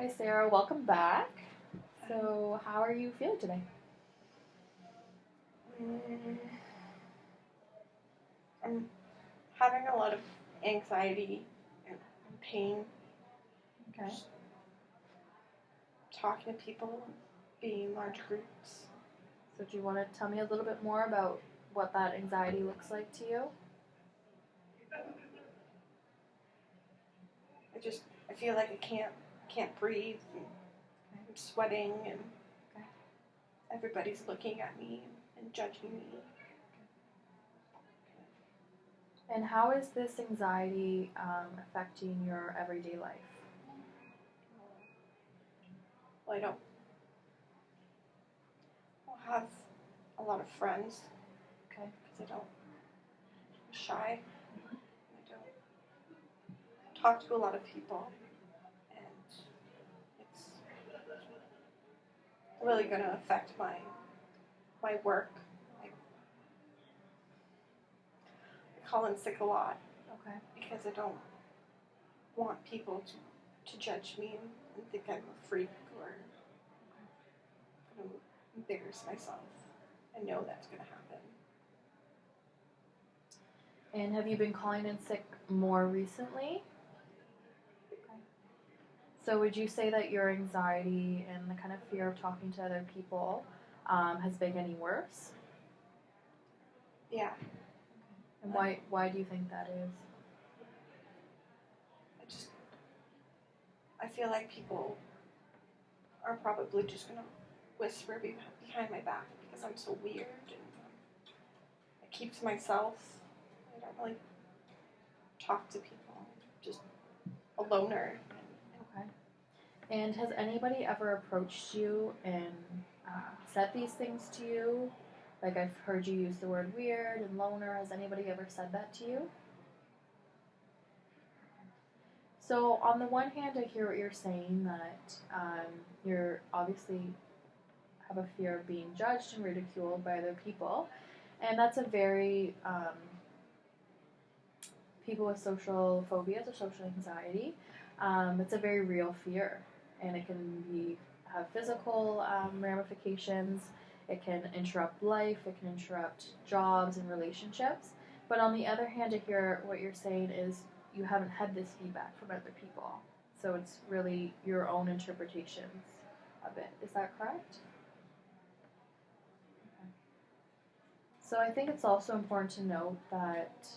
Hi, Sarah. Welcome back. So, how are you feeling today? Mm, I'm having a lot of anxiety and pain. Okay. Just talking to people, being in large groups. So, do you want to tell me a little bit more about what that anxiety looks like to you? I feel like I can't breathe. And I'm sweating, and Okay. everybody's looking at me and judging me. And how is this anxiety affecting your everyday life? Well, I don't have a lot of friends Okay. because I'm shy. I don't talk to a lot of people, and it's really going to affect my work. I call in sick a lot Okay. because I don't want people to judge me and think I'm a freak or going to embarrass myself. I know that's going to happen. And have you been calling in sick more recently? Okay. So, would you say that your anxiety and the kind of fear of talking to other people has been getting worse? Yeah, And why do you think that is? I feel like people are probably just going to whisper behind my back because I'm so weird and I keep to myself. I don't really talk to people. I'm just a loner. Okay. And has anybody ever approached you and said these things to you? Like, I've heard you use the word weird and loner. Has anybody ever said that to you? So, on the one hand, I hear what you're saying, that you're obviously have a fear of being judged and ridiculed by other people. And that's a very, people with social phobias or social anxiety, it's a very real fear. And it can have physical ramifications. It can interrupt life. It can interrupt jobs and relationships. But on the other hand, I hear what you're saying is you haven't had this feedback from other people. So it's really your own interpretations of it. Is that correct? Okay. So I think it's also important to note that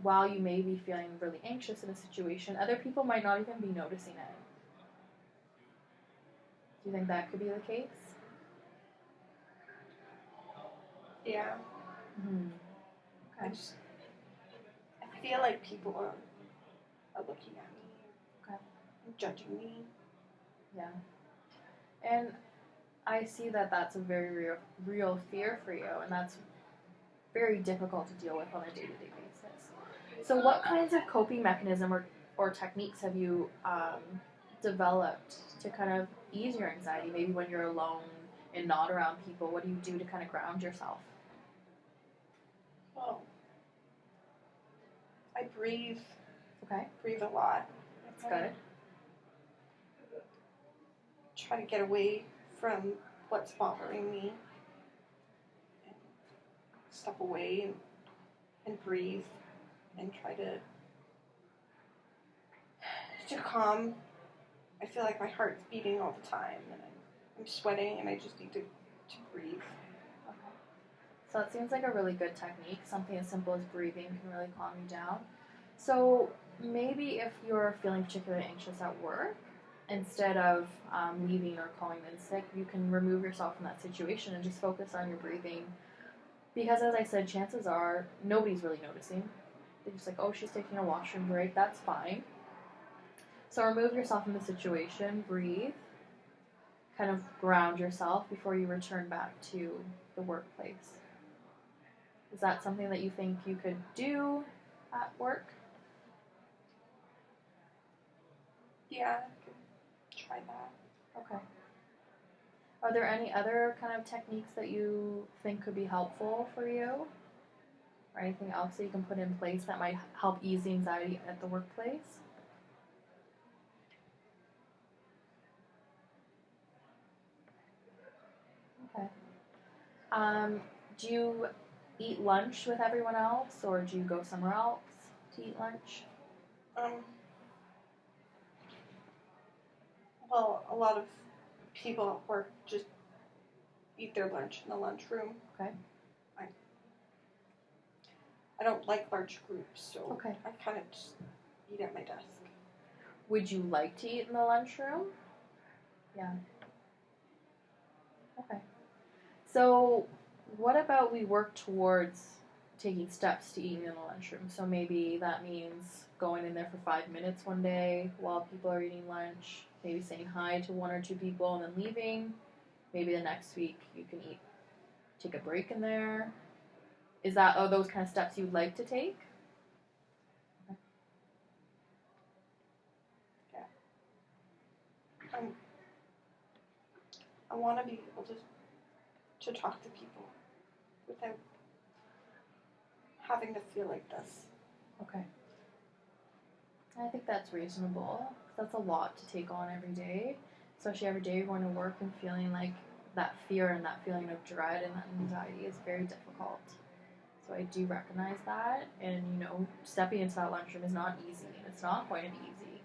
while you may be feeling really anxious in a situation, other people might not even be noticing it. Do you think that could be the case? Yeah, Mm-hmm. I Okay. just I feel like people are looking at me Okay. and judging me. Yeah. And I see that that's a very real fear for you, and that's very difficult to deal with on a day-to-day basis. So, what kinds of coping mechanism or techniques have you developed to kind of ease your anxiety? Maybe when you're alone and not around people, what do you do to kind of ground yourself? Well, I Okay, breathe a lot. that's good. Try to get away from what's bothering me and step away and breathe and try to calm. I feel like my heart's beating all the time and I'm sweating and I just need to breathe. Okay. So it seems like a really good technique. Something as simple as breathing can really calm you down. So maybe if you're feeling particularly anxious at work, instead of leaving or calling in sick, you can remove yourself from that situation and just focus on your breathing. Because as I said, chances are nobody's really noticing. They're just like, oh, she's taking a washroom break. That's fine. So remove yourself from the situation, breathe, kind of ground yourself before you return back to the workplace. Is that something that you think you could do at work? Yeah, I can try that. Okay. Are there any other kind of techniques that you think could be helpful for you? Or anything else that you can put in place that might help ease the anxiety at the workplace? Okay. Do you eat lunch with everyone else, or do you go somewhere else to eat lunch? Um, well, a lot of people at work just eat their lunch in the lunchroom. Okay. I don't like large groups, so Okay. I kind of just eat at my desk. Would you like to eat in the lunchroom? Yeah. Okay. So, what about we work towards taking steps to eating in the lunchroom? So maybe that means going in there for 5 minutes one day while people are eating lunch, maybe saying hi to one or two people and then leaving. Maybe the next week you can take a break in there. Are those kind of steps you'd like to take? I want to be able to talk to people without having to feel like this. Okay. I think that's reasonable. That's a lot to take on every day, especially every day you're going to work and feeling like that fear and that feeling of dread and that anxiety is very difficult. So I do recognize that, and stepping into that lunchroom is not easy, and it's not going to be easy.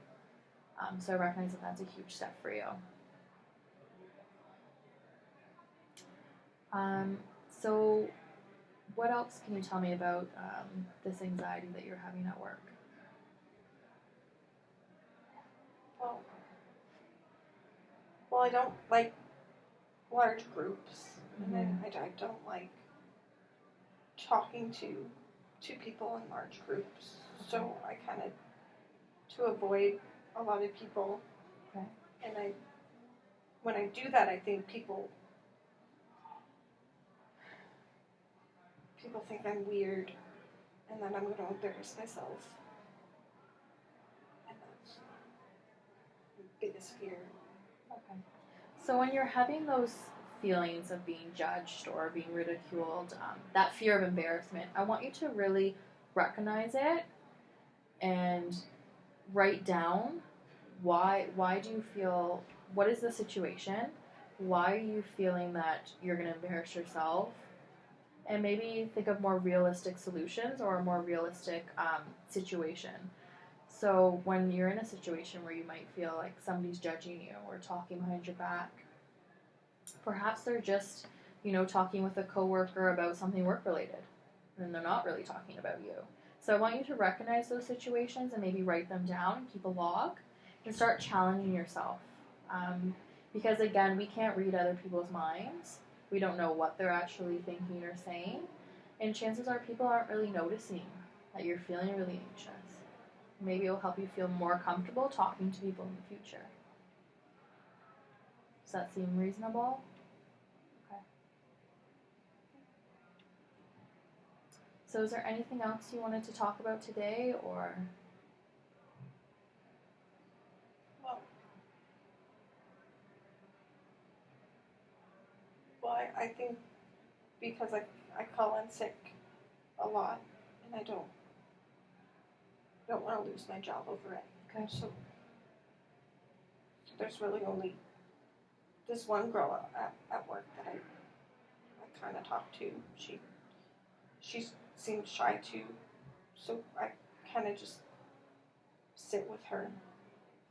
So I recognize that that's a huge step for you. So what else can you tell me about this anxiety that you're having at work? Well, I don't like large groups, Mm-hmm. and I don't like talking to people in large groups. So I kind of, to avoid a lot of people, Okay. and when I do that, I think people think I'm weird, and then I'm going to embarrass myself, and that's my biggest fear. Okay. So when you're having those feelings of being judged or being ridiculed, that fear of embarrassment, I want you to really recognize it and write down why do you feel, what is the situation, why are you feeling that you're going to embarrass yourself, and maybe think of more realistic solutions or a more realistic situation. So when you're in a situation where you might feel like somebody's judging you or talking behind your back, perhaps they're just, talking with a coworker about something work related, and they're not really talking about you. So I want you to recognize those situations and maybe write them down and keep a log and start challenging yourself. Because again, we can't read other people's minds. We don't know what they're actually thinking or saying. And chances are people aren't really noticing that you're feeling really anxious. Maybe it'll help you feel more comfortable talking to people in the future. Does that seem reasonable? Okay. So is there anything else you wanted to talk about today, or? Well, I think because I call in sick a lot, and I don't want to lose my job over it. Okay. So there's really only this one girl at work that I kind of talk to. She seems shy too, so I kind of just sit with her.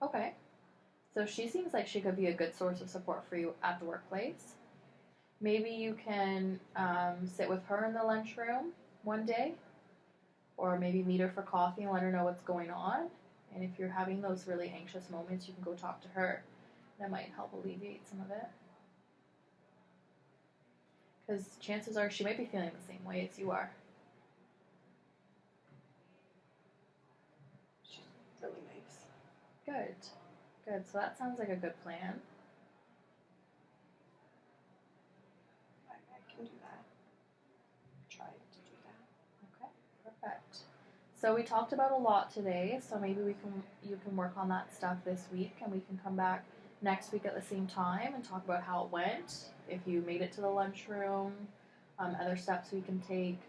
Okay. So she seems like she could be a good source of support for you at the workplace. Maybe you can sit with her in the lunchroom one day, or maybe meet her for coffee and let her know what's going on. And if you're having those really anxious moments, you can go talk to her. That might help alleviate some of it. Because chances are she might be feeling the same way as you are. She's really nice. Good. Good. So that sounds like a good plan. I can do that. Try to do that. Okay. Perfect. So we talked about a lot today. So maybe you can work on that stuff this week, and we can come back next week at the same time and talk about how it went. If you made it to the lunchroom, other steps we can take,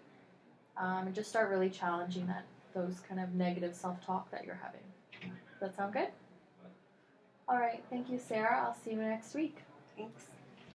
and just start really challenging those kind of negative self-talk that you're having. Does that sound good? All right. Thank you, Sarah. I'll see you next week. Thanks.